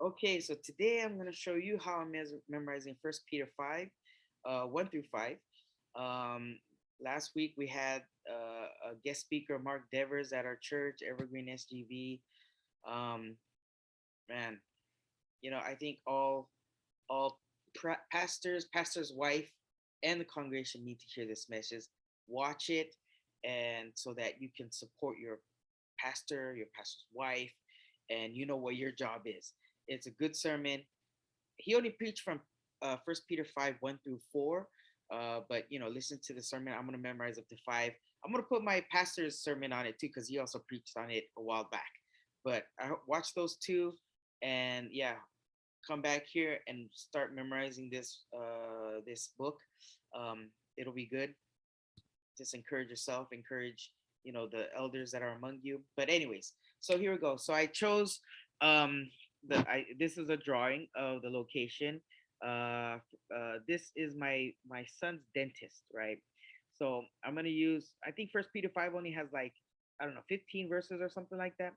Okay, so today I'm going to show you how I'm memorizing First Peter 5, 1 through 5. Um, Last week we had a guest speaker, Mark Devers, at our church, Evergreen SGV. Um, Man, I think all pastor's wife, and the congregation need to hear this message. Watch it, and so that you can support your pastor's wife, and you know what your job is. It's a good sermon. He only preached from First Peter 5 1 through 4. But listen to the sermon. I'm gonna memorize up to 5. I'm gonna put my pastor's sermon on it too because he also preached on it a while back. But I watch those two, and yeah, come back here and start memorizing this book. It'll be good. Just encourage yourself. Encourage the elders that are among you. But anyways, so here we go. So I chose this is a drawing of the location. This is my son's dentist, right? So I'm gonna use. I think First Peter 5 only has like, I don't know, 15 verses or something like that.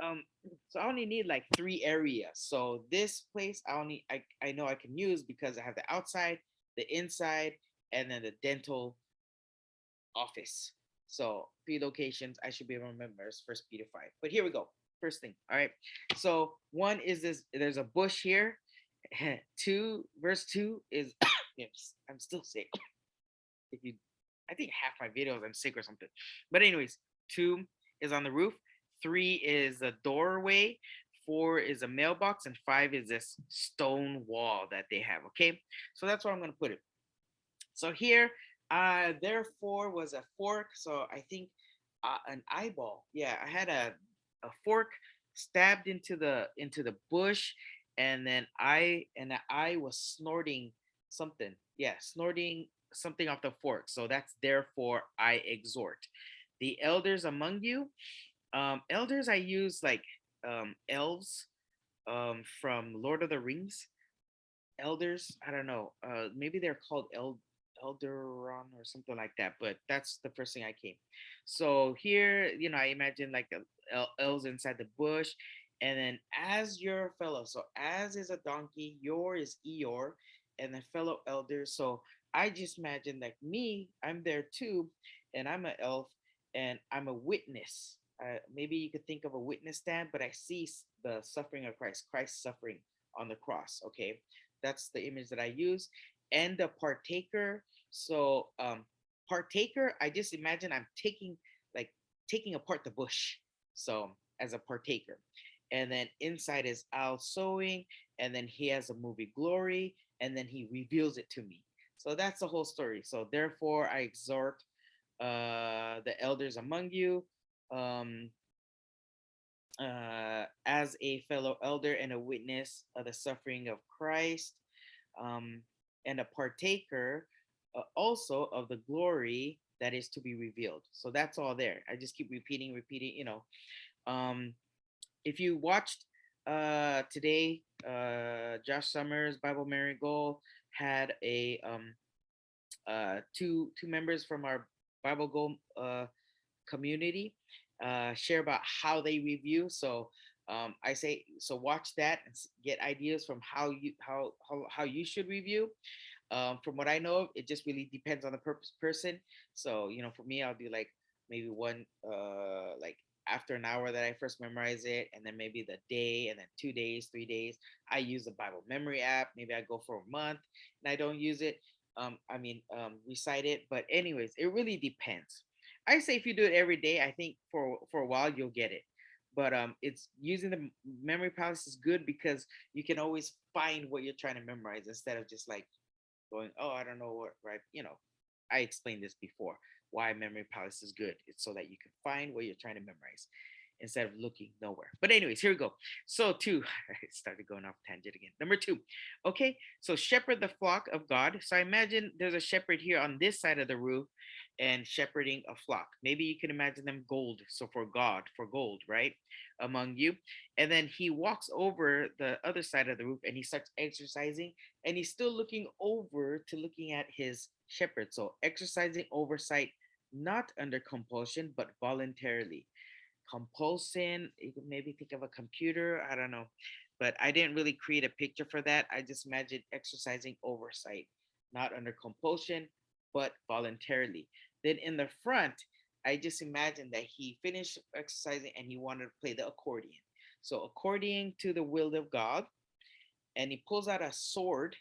Um, so I only need like three areas. So this place I know I can use because I have the outside, the inside, and then the dental office. So three locations I should be able to remember is First Peter 5. But here we go. First thing. All right. So one is this. There's a bush here. Two, verse 2 is yes, I'm still sick. If you I think half my videos I'm sick or something. But anyways, 2 is on the roof. 3 is a doorway. 4 is a mailbox, and 5 is this stone wall that they have. Okay. So that's where I'm gonna put it. So here, therefore was a fork. So I think an eyeball. Yeah, I had a fork stabbed into the bush, and then the eye was snorting something. Yeah, snorting something off the fork. So that's therefore I exhort the elders among you. Elders I use like elves from Lord of the Rings. Elders, I don't know, maybe they're called elderon or something like that, but that's the first thing I came. So here, I imagine like elves inside the bush, and then as your fellow, so as is a donkey, your is Eeyore, and then fellow elders. So I just imagine like me, I'm there too, and I'm an elf, and I'm a witness. Maybe you could think of a witness stand, but I see the suffering of Christ suffering on the cross. Okay, that's the image that I use. And the partaker. So partaker, I just imagine I'm like taking apart the bush. So as a partaker. And then inside is Al sewing, and then he has a movie Glory, and then he reveals it to me. So that's the whole story. So therefore I exhort the elders among you, um, as a fellow elder and a witness of the suffering of Christ, um, and a partaker also of the glory that is to be revealed. So that's all there. I just keep repeating. Um, if you watched today, Josh Summers, Bible Marigold had a two members from our Bible Go community share about how they review. So I say, so watch that and get ideas from how you should review. From what I know of, it just really depends on the person. So for me, I'll do like maybe one like after an hour that I first memorize it, and then maybe the day, and then 2 days, 3 days. I use the Bible memory app. Maybe I go for a month and I don't use it. Recite it. But anyways, it really depends. I say if you do it every day, I think for a while you'll get it. But it's using the memory palace is good because you can always find what you're trying to memorize instead of just like going, oh, I don't know what, right? I explained this before. Why memory palace is good. It's so that you can find what you're trying to memorize instead of looking nowhere. But anyways, here we go. So two, I started going off tangent again. Number 2, okay. So shepherd the flock of God. So I imagine there's a shepherd here on this side of the roof, and shepherding a flock. Maybe you can imagine them gold. So for God, for gold, right? Among you. And then he walks over the other side of the roof and he starts exercising, and he's still looking over to looking at his shepherd. So exercising oversight, not under compulsion, but voluntarily. compulsion. You could maybe think of a computer. I don't know. But I didn't really create a picture for that. I just imagined exercising oversight, not under compulsion, but voluntarily. Then in the front, I just imagined that he finished exercising and he wanted to play the accordion. So, according to the will of God, and he pulls out a sword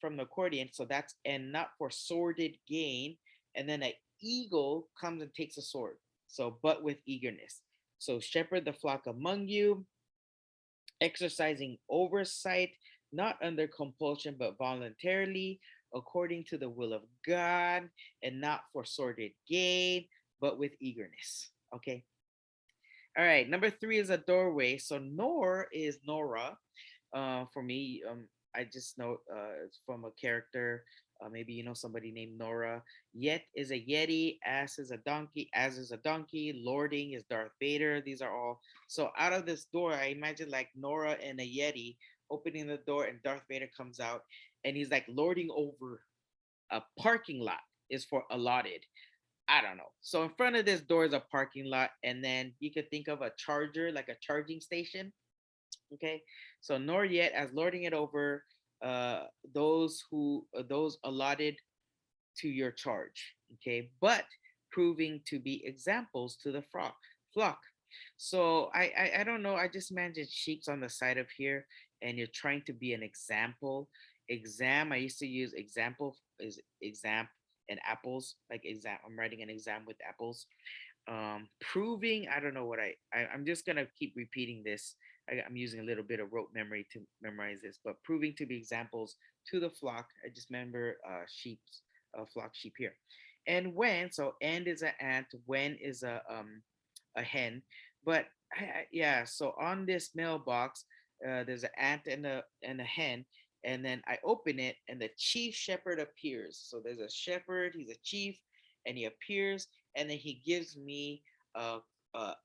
from the accordion. So that's and not for sordid gain. And then an eagle comes and takes a sword. So, but with eagerness. So, shepherd the flock among you, exercising oversight, not under compulsion, but voluntarily, according to the will of God, and not for sordid gain, but with eagerness. Okay. All right. Number three is a doorway. So, Nor is Nora. For me, I just know it's from a character. Maybe you know somebody named Nora. Yet is a Yeti. Ass is a donkey. As is a donkey. Lording is Darth Vader. These are all. So out of this door, I imagine like Nora and a Yeti opening the door, and Darth Vader comes out, and he's like lording over a parking lot is for allotted. I don't know. So in front of this door is a parking lot, and then you could think of a charger, like a charging station. Okay, so nor yet as lording it over uh, those allotted to your charge. Okay, but proving to be examples to the flock. So I don't know. I just imagine sheep's on the side of here, and you're trying to be an example. Exam. I used to use example is exam and apples like exam. I'm writing an exam with apples. Proving I don't know what I'm just gonna keep repeating this. I'm using a little bit of rote memory to memorize this, but proving to be examples to the flock. I just remember sheep's flock sheep here. And when, so and is an ant, when is a hen. But yeah, so on this mailbox there's an ant and a hen, and then I open it and the chief shepherd appears. So there's a shepherd, he's a chief, and he appears, and then he gives me a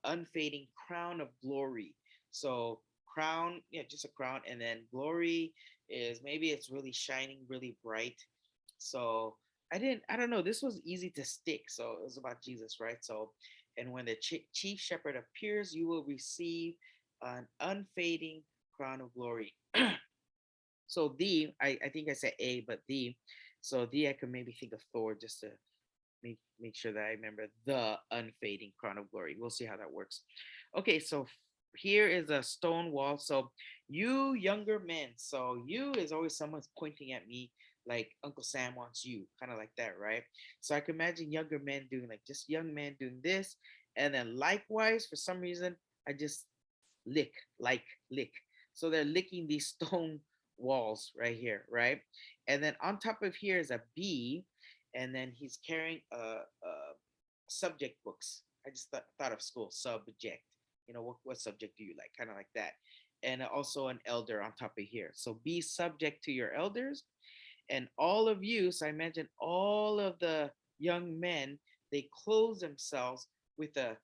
unfading crown of glory. So crown, yeah, just a crown, and then glory is maybe it's really shining, really bright. So I don't know. This was easy to stick. So it was about Jesus, right? So, and when the chief shepherd appears, you will receive an unfading crown of glory. So I think I said A, but the, so the I could maybe think of Thor just to make sure that I remember the unfading crown of glory. We'll see how that works. Okay, so here is a stone wall. So you younger men, so you is always someone's pointing at me like Uncle Sam wants you, kind of like that, right? So I can imagine younger men doing like just young men doing this, and then likewise for some reason I just lick like lick. So they're licking these stone walls right here, right? And then on top of here is a bee, and then he's carrying subject books. I just thought of school subject. You know what subject do you like? Kind of like that, and also an elder on top of here. So be subject to your elders, and all of you. So I mentioned all of the young men. They clothe themselves with a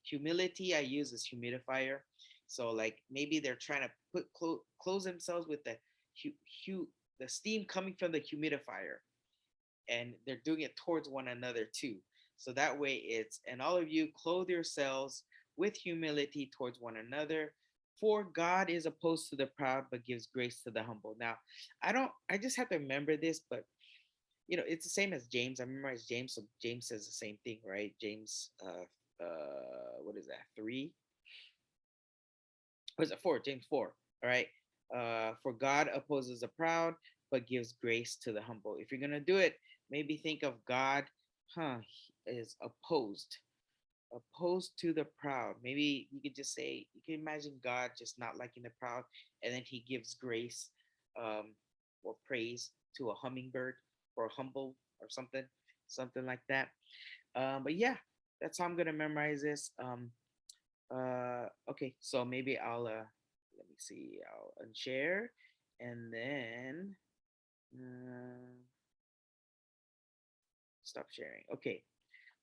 humility. I use as humidifier. So like maybe they're trying to close themselves with the steam coming from the humidifier, and they're doing it towards one another too. So that way it's, and all of you clothe yourselves with humility towards one another. For God is opposed to the proud, but gives grace to the humble. Now, I just have to remember this, but it's the same as James. I memorize James, so James says the same thing, right? James, what is that? 3? Or is it 4? James 4. All right. For God opposes the proud, but gives grace to the humble. If you're gonna do it, maybe think of God, is opposed to the proud. Maybe you could just say, you can imagine God just not liking the proud, and then He gives grace, um, or praise to a hummingbird or a humble or something like that. But yeah, that's how I'm gonna memorize this. Okay, so maybe I'll let me see, I'll unshare, and then uh, stop sharing. Okay,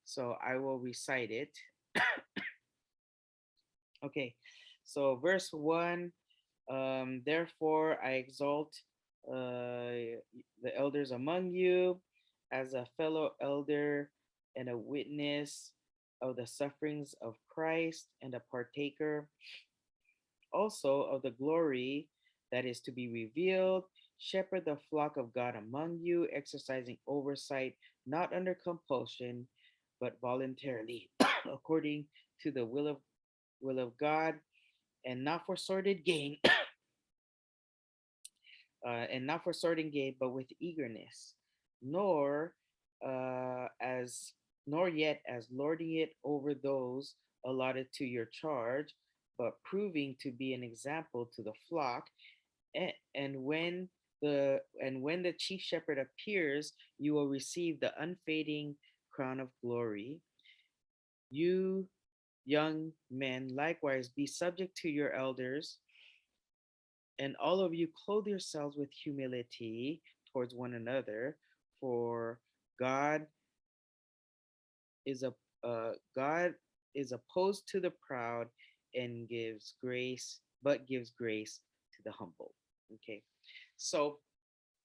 so I will recite it. Okay, so verse 1, therefore I exalt the elders among you as a fellow elder and a witness of the sufferings of Christ and a partaker also of the glory that is to be revealed. Shepherd the flock of God among you, exercising oversight, not under compulsion, but voluntarily, according to the will of God, and not for sordid gain, but with eagerness, nor as nor yet as lording it over those allotted to your charge, but proving to be an example to the flock. And when the chief shepherd appears, you will receive the unfading crown of glory. You young men likewise be subject to your elders, and all of you clothe yourselves with humility towards one another, for God is a God is opposed to the proud and gives grace to the humble. Okay, so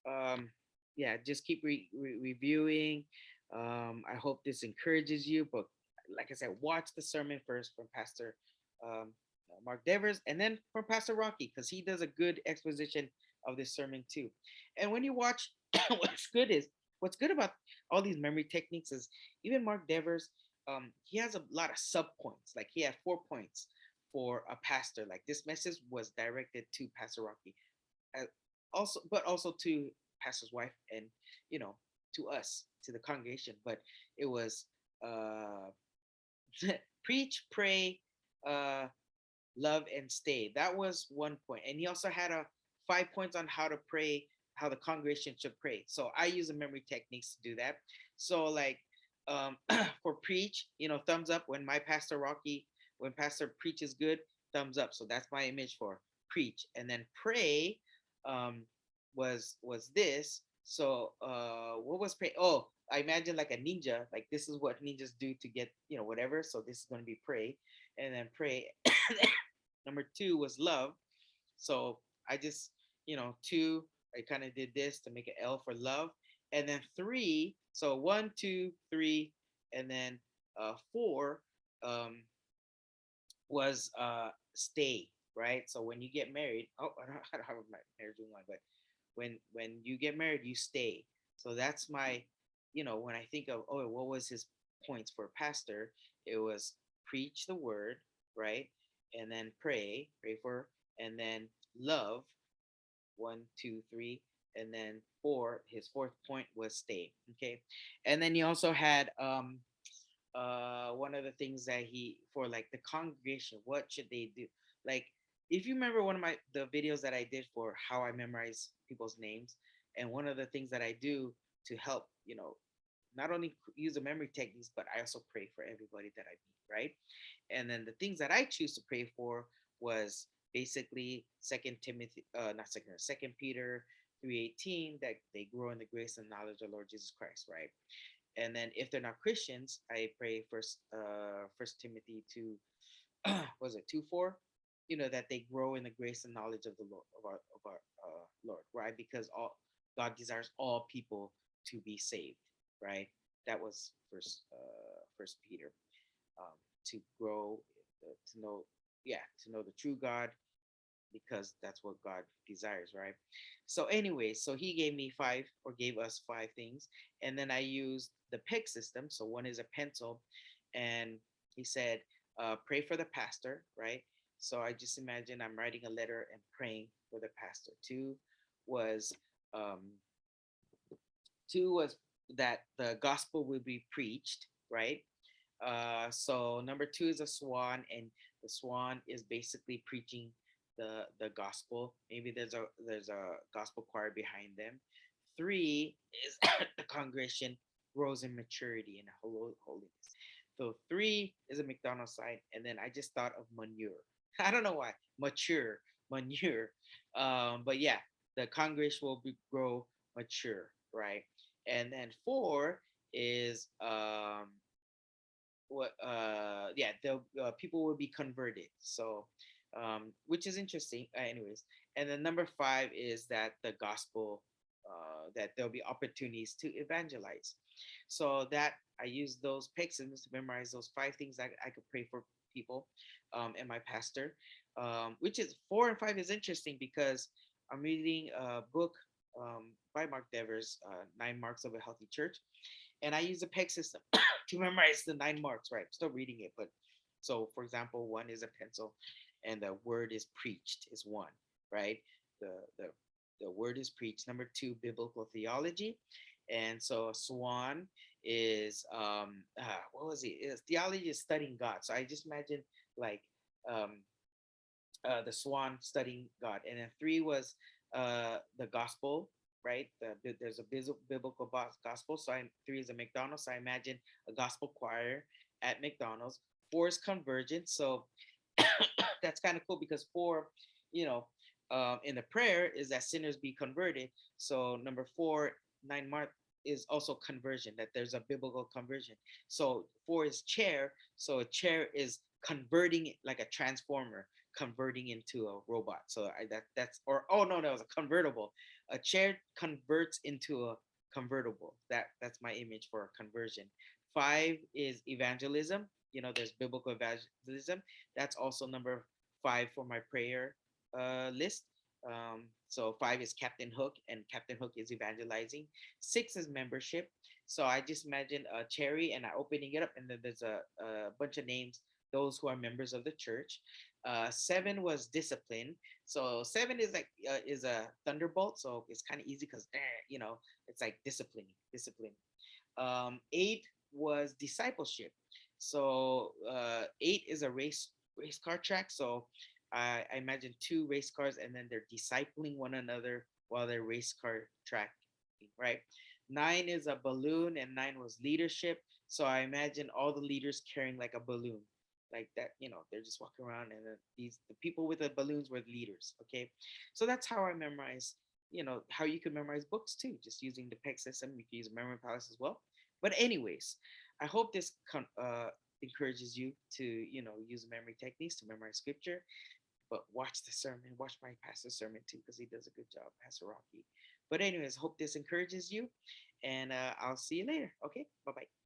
um, yeah, just keep reviewing. I hope this encourages you. But like I said, watch the sermon first from Pastor um, Mark Devers, and then from Pastor Rocky, because he does a good exposition of this sermon too. And when you watch, what's good is what's good about all these memory techniques is even Mark Devers, he has a lot of sub points. Like he had 4 points for a pastor. Like this message was directed to Pastor Rocky, uh, also to pastor's wife, and you know to us, to the congregation. But it was uh preach, pray, uh love, and stay. That was 1 point. And he also had a 5 points on how to pray, how the congregation should pray. So I use the memory techniques to do that. So like for preach, thumbs up when my pastor Rocky, when pastor preaches good, thumbs up. So that's my image for preach. And then pray um was this. So what was pray? Oh, I imagine like a ninja, like this is what ninjas do to get, whatever. So this is going to be pray. And then pray. Number two was love. So I just, two, I kind of did this to make an L for love. And then three, so one, two, three, and then four um, was stay, right? So when you get married, oh, I don't have my marriage one, but when you get married, you stay. So that's my, when I think of, oh, what was his points for pastor? It was preach the word, right? And then pray for, and then love, one, two, three, and then four. His fourth point was stay. Okay, and then he also had one of the things that he for like the congregation, what should they do? Like if you remember one of the videos that I did for how I memorize people's names, and one of the things that I do to help, not only use the memory techniques, but I also pray for everybody that I meet, right? And then the things that I choose to pray for was basically Second Peter 3:18, that they grow in the grace and knowledge of Lord Jesus Christ, right? And then if they're not Christians, I pray First Timothy 2, was it 2:4? That they grow in the grace and knowledge of the Lord, of our Lord, right? Because all God desires all people to be saved, right? That was First Peter, to grow, to know, yeah, to know the true God, because that's what God desires, right? So, anyway, so he gave me five, or gave us five things, and then I used the PEG system. So one is a pencil, and he said, pray for the pastor, right? So I just imagine I'm writing a letter and praying for the pastor. Was um, two was that the gospel will be preached, right? So number two is a swan, and the swan is basically preaching the gospel. Maybe there's a gospel choir behind them. Three is the congregation grows in maturity and holiness. So three is a McDonald's sign, and then I just thought of manure. I don't know why manure. But yeah, the congregation will grow mature, right? And then four is what yeah, the people will be converted. So which is interesting, anyways. And then number five is that the gospel that there'll be opportunities to evangelize. So that I use those pixels to memorize those 5 things I could pray for people, and my pastor. Which is 4 and 5 is interesting because I'm reading a book by Mark Devers, 9 Marks of a Healthy Church, and I use the PEG system to memorize the 9 marks. Right, I'm still reading it, but so for example, one is a pencil, and the word is preached is one. Right, the the the word is preached. Number two, biblical theology, and so a swan is what was it? Theology is studying God. So I just imagine like um, the swan studying God, and then three was the gospel, right? There's a biblical gospel. So three is a McDonald's. So I imagine a gospel choir at McDonald's. Four is convergence. So that's kind of cool because four, you know, in the prayer is that sinners be converted. So number four, 9 mark is also conversion, that there's a biblical conversion. So four is chair. So a chair is converting it like a transformer, converting into a robot. So that's or oh no, that was a convertible. A chair converts into a convertible. That's my image for a conversion. Five is evangelism. There's biblical evangelism. That's also number five for my prayer list. So five is Captain Hook, and Captain Hook is evangelizing. Six is membership. So I just imagine a cherry, and I opening it up, and then there's a bunch of names, those who are members of the church. Seven was discipline. So seven is a thunderbolt. So it's kind of easy because it's like discipline. Eight was discipleship. So eight is a race car track. So I imagine two race cars, and then they're discipling one another while they're race car track, right? Nine is a balloon, and nine was leadership. So I imagine all the leaders carrying like a balloon, like that. They're just walking around, and the people with the balloons were the leaders. Okay, so that's how I memorize. How you can memorize books too, just using the PEG system. You can use Memory Palace as well. But anyways, I hope this encourages you to use memory techniques to memorize scripture. But watch the sermon, watch my pastor's sermon too, because he does a good job, Pastor Rocky. But anyways, hope this encourages you, and I'll see you later. Okay, bye bye.